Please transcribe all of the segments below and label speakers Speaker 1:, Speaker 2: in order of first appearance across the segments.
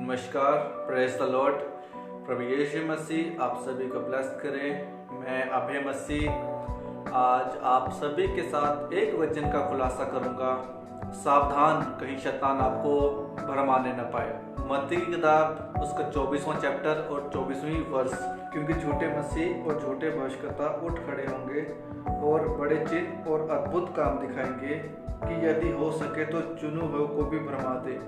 Speaker 1: नमस्कार, praise the Lord. प्रभु यीशु मसीह आप सभी को ब्लेस करे। मैं अभय मसीह आज आप सभी के साथ एक वचन का खुलासा करूंगा। सावधान, कहीं शैतान आपको भरमाने न पाए। मत्ती की किताब उसका 24वां चैप्टर और 24वीं वर्ष। क्योंकि झूठे मसीह और झूठे भविष्यवक्ता उठ खड़े होंगे और बड़े चिन्ह और अद्भुत काम दिखाएंगे कि यदि हो सके तो चुने हुए को भी भरमा दे।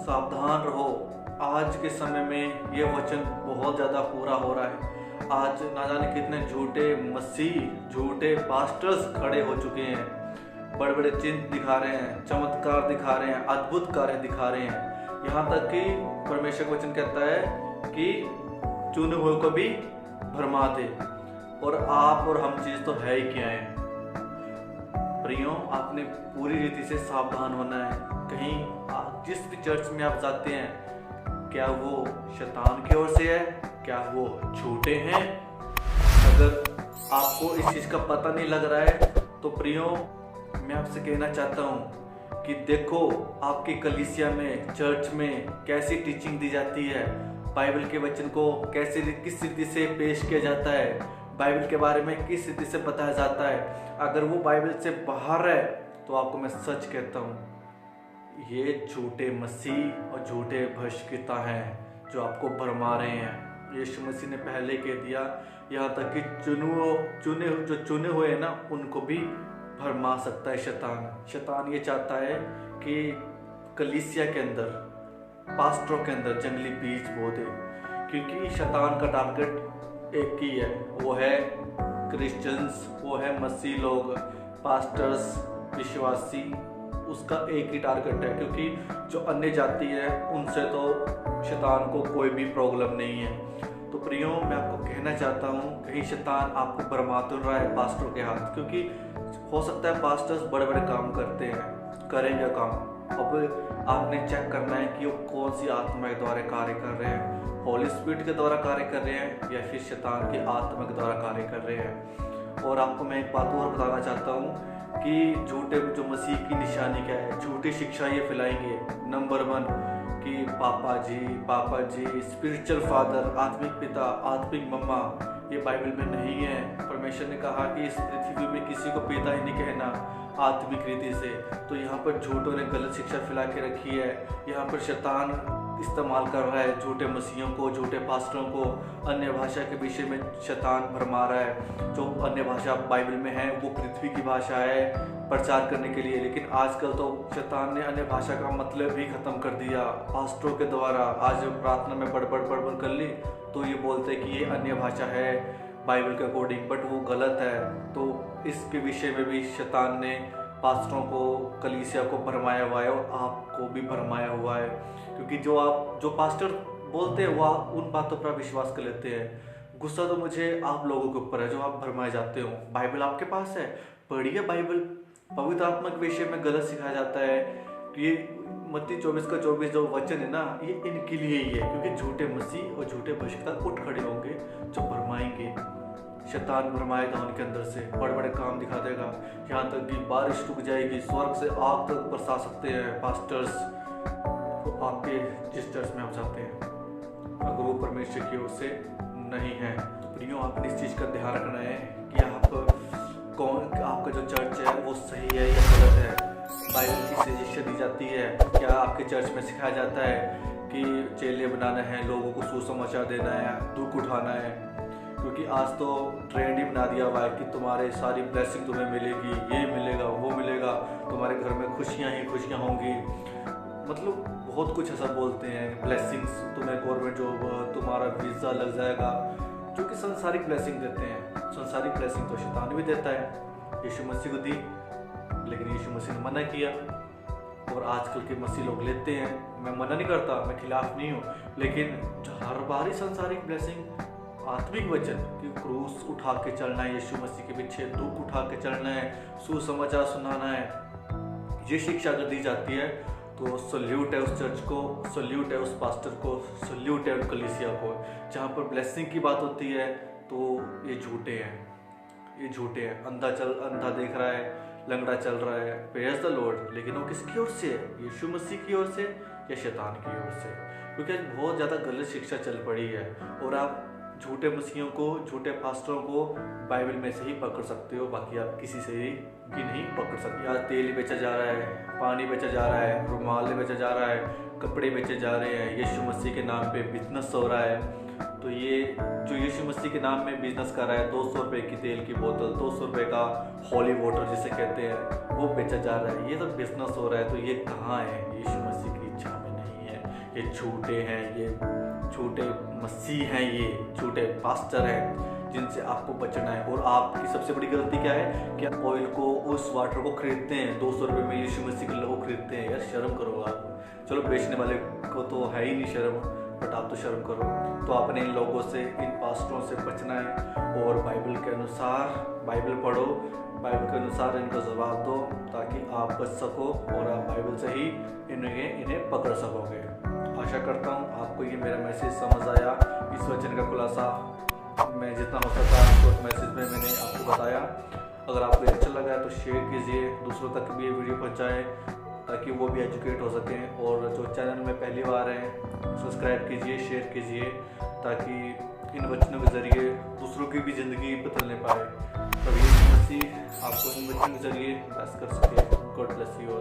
Speaker 1: सावधान रहो, आज के समय में ये वचन बहुत ज़्यादा पूरा हो रहा है। आज ना जाने कितने झूठे मसीह, झूठे पास्टर्स खड़े हो चुके हैं, बड़े बड़े चिन्ह दिखा रहे हैं, चमत्कार दिखा रहे हैं, अद्भुत कार्य दिखा रहे हैं। यहाँ तक कि परमेश्वर का वचन कहता है कि चुने हुए को भी भरमा दे। और आप और हम चीज़ तो है ही क्या है। प्रियों, आपने पूरी रीति से सावधान होना है। कहीं जिस भी चर्च में आप जाते हैं, क्या वो शैतान की ओर से है, क्या वो झूठे हैं? अगर आपको इस चीज़ का पता नहीं लग रहा है तो प्रियों, मैं आपसे कहना चाहता हूँ कि देखो आपकी कलीसिया में, चर्च में कैसी टीचिंग दी जाती है, बाइबल के वचन को कैसे किस रीति से पेश किया जाता है, बाइबल के बारे में किस रीति से बताया जाता है। अगर वो बाइबल से बाहर है तो आपको मैं सच कहता हूँ, ये झूठे मसीह और झूठे भविष्यवक्ता हैं जो आपको भरमा रहे हैं। यीशु मसीह ने पहले कह दिया, यहाँ तक कि चुने हुए हैं ना, उनको भी भरमा सकता है शैतान। शैतान ये चाहता है कि कलीसिया के अंदर, पास्टरों के अंदर जंगली बीज बो दे। क्योंकि शैतान का टारगेट एक ही है, वो है क्रिश्चियंस, वो है मसीह लोग, पास्टर्स, विश्वासी। उसका एक ही टारगेट है। क्योंकि जो अन्य जाति है उनसे तो शैतान को कोई भी प्रॉब्लम नहीं है। तो प्रियो, मैं आपको कहना चाहता हूँ, कहीं शैतान आपको भरमा तो रहा है पास्टरों के हाथ। क्योंकि हो सकता है पास्टर्स बड़े बड़े काम करते हैं, करेंगे काम। अब आपने चेक करना है कि वो कौन सी आत्मा के द्वारा कार्य कर रहे हैं, होली स्पिरिट के द्वारा कार्य कर रहे हैं या फिर शैतान की आत्मा के द्वारा कार्य कर रहे हैं। और आपको मैं एक बात और बताना चाहता हूँ कि झूठे जो मसीह की निशानी क्या है, झूठी शिक्षा ये फैलाएंगे। नंबर 1 कि पापा जी, स्पिरिचुअल फादर, आत्मिक पिता, आत्मिक मम्मा, ये बाइबल में नहीं है। परमेश्वर ने कहा कि इस पृथ्वी में किसी को पिता ही नहीं कहना आत्मिक रीति से। तो यहाँ पर झूठों ने गलत शिक्षा फैला के रखी है। यहाँ पर शैतान इस्तेमाल कर रहा है झूठे मसीहों को, झूठे पास्टरों को। अन्य भाषा के विषय में शैतान भरमा रहा है। जो अन्य भाषा बाइबल में है वो पृथ्वी की भाषा है प्रचार करने के लिए। लेकिन आजकल तो शैतान ने अन्य भाषा का मतलब भी खत्म कर दिया पास्टरों के द्वारा। आज प्रार्थना में बड़बड़ कर ली तो ये बोलते हैं कि ये अन्य भाषा है बाइबल के अकॉर्डिंग, बट वो गलत है। तो इसके विषय में भी शैतान ने पास्टरों को, कलीसिया को भरमाया हुआ है और आपको भी भरमाया हुआ है। क्योंकि जो पास्टर बोलते हैं वो उन बातों पर विश्वास कर लेते हैं। गुस्सा तो मुझे आप लोगों के ऊपर है जो आप भरमाए जाते हो। बाइबल आपके पास है, पढ़िए बाइबल। पवित्र आत्मा के विषय में गलत सिखाया जाता है। ये मत्ती 24 जो वचन है ना, ये इनके लिए ही है। क्योंकि झूठे मसीह और झूठे भविष्यवक्ता उठ खड़े होंगे जो भरमाएंगे। शैतान भरमाएगा उनके अंदर से, बड़े बड़े काम दिखा देगा। यहाँ तक कि बारिश रुक जाएगी, स्वर्ग से आग तक बरसा सकते हैं पास्टर्स आपके जिस चर्च में आप जाते हैं, अगर वो परमेश्वर की ओर से नहीं है। तो प्रियो, आपने इस चीज़ का ध्यान रखना है कि आपका जो चर्च है वो सही है या गलत है। बाइबल की सजेशन दी जाती है, क्या आपके चर्च में सिखाया जाता है कि चेले बनाना है, लोगों को सुसमाचार देना है, दुख उठाना है। क्योंकि आज तो ट्रेंड ही बना दिया हुआ है कि तुम्हारे सारी ब्लेसिंग तुम्हें मिलेगी, ये मिलेगा, वो मिलेगा, तुम्हारे घर में खुशियाँ ही खुशियाँ होंगी। मतलब बहुत कुछ ऐसा बोलते हैं, ब्लेसिंग्स, तुम्हें गवर्नमेंट जॉब, तुम्हारा वीज़ा लग जाएगा, जो कि संसारिक ब्लेसिंग देते हैं। संसारिक ब्लेसिंग तो शैतान भी देता है, यीशु मसीह को दी, लेकिन यीशु मसीह ने मना किया। और आजकल के मसीह लोग लेते हैं। मैं मना नहीं करता, मैं खिलाफ नहीं हूँ, लेकिन हर बार ही संसारिक ब्लेसिंग, आत्मिक वचन कि क्रूस उठा के चलना है, यीशु मसीह के पीछे दुख उठा के चलना है, सुसमाचार सुनाना है, ये शिक्षा अगर दी जाती है तो सल्यूट है उस चर्च को, सल्यूट है उस पास्टर को, सल्यूट है उस कलीसिया को। जहाँ पर ब्लेसिंग की बात होती है तो ये झूठे हैं, ये झूठे हैं। अंधा देख रहा है, लंगड़ा चल रहा है, प्रेज द लॉर्ड, लेकिन वो किसकी ओर से है? यीशु मसीह की ओर से या शैतान की ओर से? क्योंकि आज बहुत ज़्यादा गलत शिक्षा चल पड़ी है और आप झूठे मसीहों को, झूठे पास्टरों को बाइबल में से ही पकड़ सकते हो, बाकी आप किसी से भी नहीं पकड़ सकते। आज तेल बेचा जा रहा है, पानी बेचा जा रहा है, रुमाल बेचा जा रहा है, कपड़े बेचे जा रहे हैं, यीशु मसीह के नाम पे बिजनेस हो रहा है। तो ये जो यीशु मसीह के नाम में बिजनेस कर रहा है, 200 रुपये की तेल की बोतल, 200 रुपये का हॉली वाटर जिसे कहते हैं, वो बेचा जा रहा है, ये सब बिजनेस हो रहा है। तो ये कहाँ है? यीशु मसीह की इच्छा में नहीं है। ये झूठे हैं, ये झूठे मसीह हैं, ये झूठे पास्टर हैं जिनसे आपको बचना है। और आपकी सबसे बड़ी गलती क्या है कि आप ऑयल को, उस वाटर को खरीदते हैं, 200 रुपये में यीशु मसीह के लोग खरीदते हैं। यार शर्म करो आप। चलो बेचने वाले को तो है ही नहीं शर्म, बट आप तो शर्म करो। तो आपने इन लोगों से, इन पास्टरों से बचना है और बाइबल के अनुसार बाइबल पढ़ो, बाइबल के अनुसार इनको जवाब दो, ताकि आप बच सको और आप बाइबल से ही इन्हें पकड़ सकोगे। आशा करता हूँ आपको ये मेरा मैसेज समझ आया। इस वचन का खुलासा मैं जितना हो सका शॉर्ट मैसेज में मैंने आपको बताया। अगर आपको अच्छा लगा है तो शेयर कीजिए, दूसरों तक भी ये वीडियो पहुँचाएँ ताकि वो भी एजुकेट हो सकें। और जो चैनल में पहली बार हैं सब्सक्राइब कीजिए, शेयर कीजिए, ताकि इन वचनों के ज़रिए दूसरों की भी ज़िंदगी बदलने पाए। प्रभु यीशु मसीह आपको इन वचनों के ज़रिए ब्लेस कर सके। God bless you.